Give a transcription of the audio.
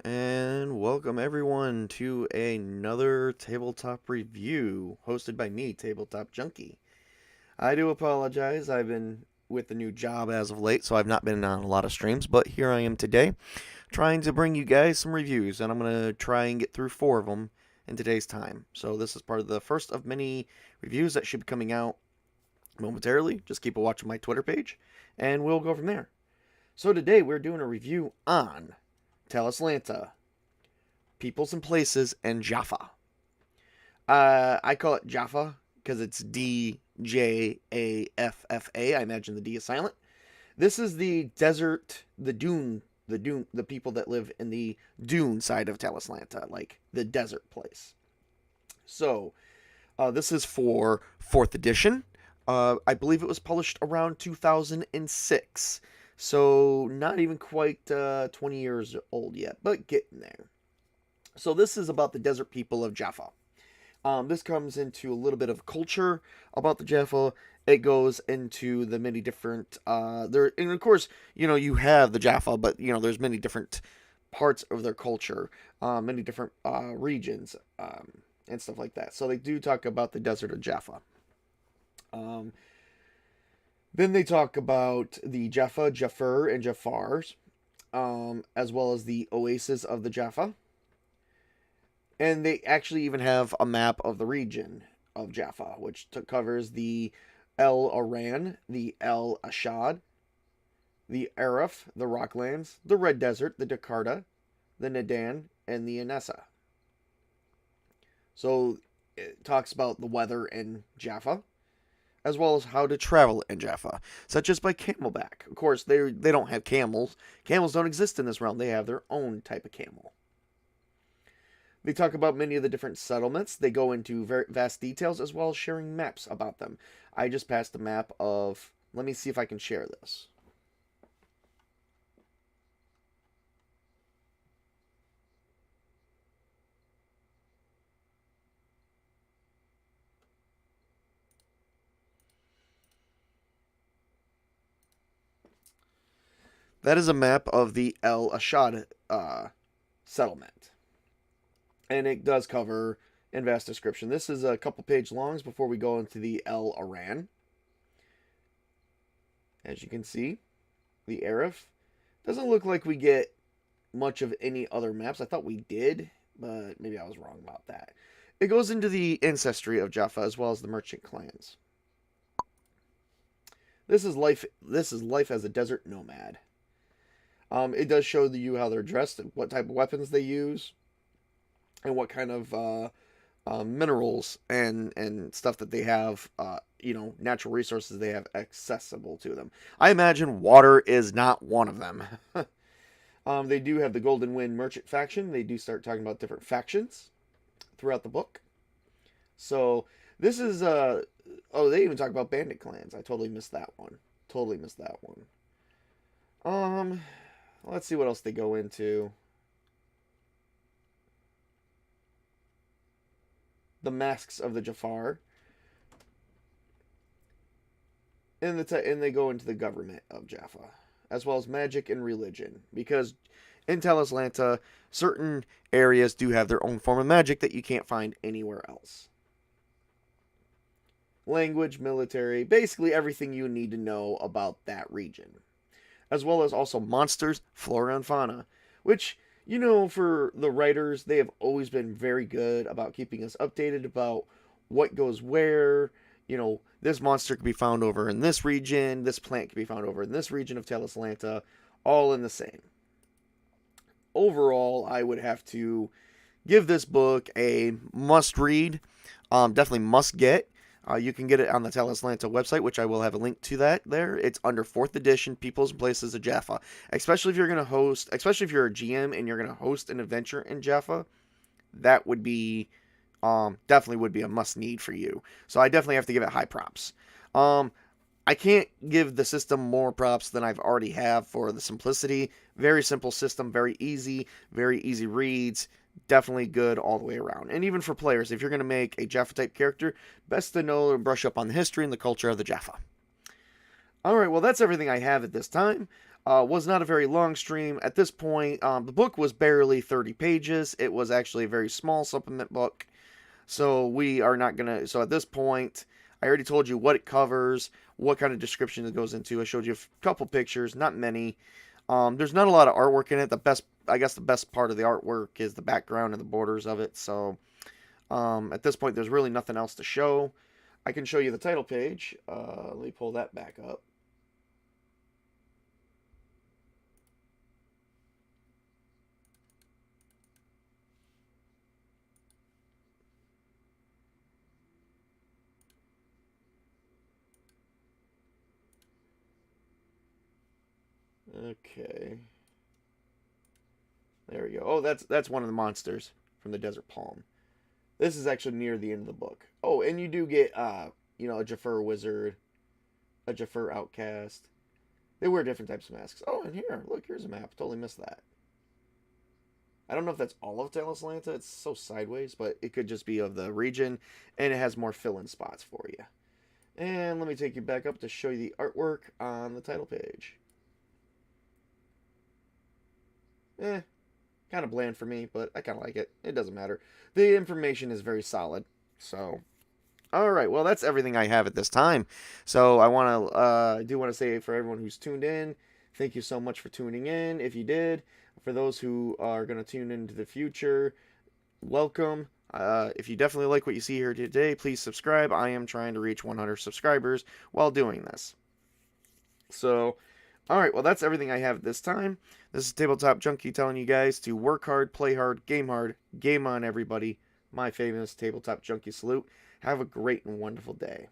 And welcome everyone to another tabletop review hosted by me, Tabletop Junkie. I do apologize, I've been with the new job as of late, so I've not been on a lot of streams, but here I am today trying to bring you guys some reviews, and I'm going to try and get through 4 of them in today's time. So this is part of the first of many reviews that should be coming out momentarily. Just keep a watch on my Twitter page, and we'll go from there. So today we're doing a review on Talislanta, Peoples and Places, and Djaffa. I call it Djaffa because it's Djaffa. I imagine the D is silent. This is the desert, the people that live in the dune side of Talislanta, like the desert place. So, this is for 4th edition. I believe it was published around 2006. So, not even quite 20 years old yet, but getting there. So, this is about the desert people of Djaffa. This comes into a little bit of culture about the Djaffa. It goes into the many different, and of course, you have the Djaffa, but, there's many different parts of their culture, many different regions, and stuff like that. So, they do talk about the desert of Djaffa. Then they talk about the Djaffa, Jafur, and Jafars, as well as the oasis of the Djaffa. And they actually even have a map of the region of Djaffa, which covers the El Aran, the El Ashad, the Arif, the Rocklands, the Red Desert, the Dakarta, the Nadan, and the Anessa. So it talks about the weather in Djaffa, as well as how to travel in Djaffa, such as by camelback. Of course, they don't have camels. Camels don't exist in this realm. They have their own type of camel. They talk about many of the different settlements. They go into very vast details, as well as sharing maps about them. I just passed a map of... Let me see if I can share this. That is a map of the El Ashad settlement. And it does cover in vast description. This is a couple page longs before we go into the El Aran. As you can see, the Arif. Doesn't look like we get much of any other maps. I thought we did, but maybe I was wrong about that. It goes into the ancestry of Djaffa as well as the merchant clans. This is life as a desert nomad. It does show you how they're dressed and what type of weapons they use, and what kind of minerals and stuff that they have, natural resources they have accessible to them. I imagine water is not one of them. They do have the Golden Wind Merchant faction. They do start talking about different factions throughout the book. So this is they even talk about bandit clans. I totally missed that one. Let's see what else they go into. The masks of the Jafar. And they go into the government of Djaffa, as well as magic and religion, because in Talislanta, certain areas do have their own form of magic that you can't find anywhere else. Language, military, basically everything you need to know about that region, as well as also monsters, flora and fauna, which, for the writers, they have always been very good about keeping us updated about what goes where. This monster could be found over in this region, this plant could be found over in this region of Talislanta, all in the same. Overall, I would have to give this book a must read, definitely must get. You can get it on the Talislanta website, which I will have a link to that there. It's under 4th edition, Peoples and Places of Djaffa. Especially if you're a GM and you're going to host an adventure in Djaffa, that would be, definitely would be a must need for you. So I definitely have to give it high props. I can't give the system more props than I've already have for the simplicity. Very simple system, very easy reads. Definitely good all the way around. And even for players, if you're going to make a Djaffa type character, best to know and brush up on the history and the culture of the Djaffa. Alright, well that's everything I have at this time. Was not a very long stream. At this point, the book was barely 30 pages. It was actually a very small supplement book. So we are not going to. So at this point, I already told you what it covers, what kind of description it goes into. I showed you a couple pictures, not many. There's not a lot of artwork in it. I guess the best part of the artwork is the background and the borders of it. So at this point, there's really nothing else to show. I can show you the title page. Let me pull that back up. Okay. There we go. Oh, that's one of the monsters from the Desert Palm. This is actually near the end of the book. Oh, and you do get a Jaffa wizard, a Jaffa outcast. They wear different types of masks. Oh, and here, look, here's a map. Totally missed that. I don't know if that's all of Talislanta. It's so sideways, but it could just be of the region, and it has more fill-in spots for you. And let me take you back up to show you the artwork on the title page. Kind of bland for me, but I kind of like it. It doesn't matter. The information is very solid. So, all right. Well, that's everything I have at this time. So I do want to say for everyone who's tuned in, thank you so much for tuning in. If you did, for those who are going to tune into the future, welcome. If you definitely like what you see here today, please subscribe. I am trying to reach 100 subscribers while doing this. So, all right, well, that's everything I have this time. This is Tabletop Junkie telling you guys to work hard, play hard, game on, everybody. My famous Tabletop Junkie salute. Have a great and wonderful day.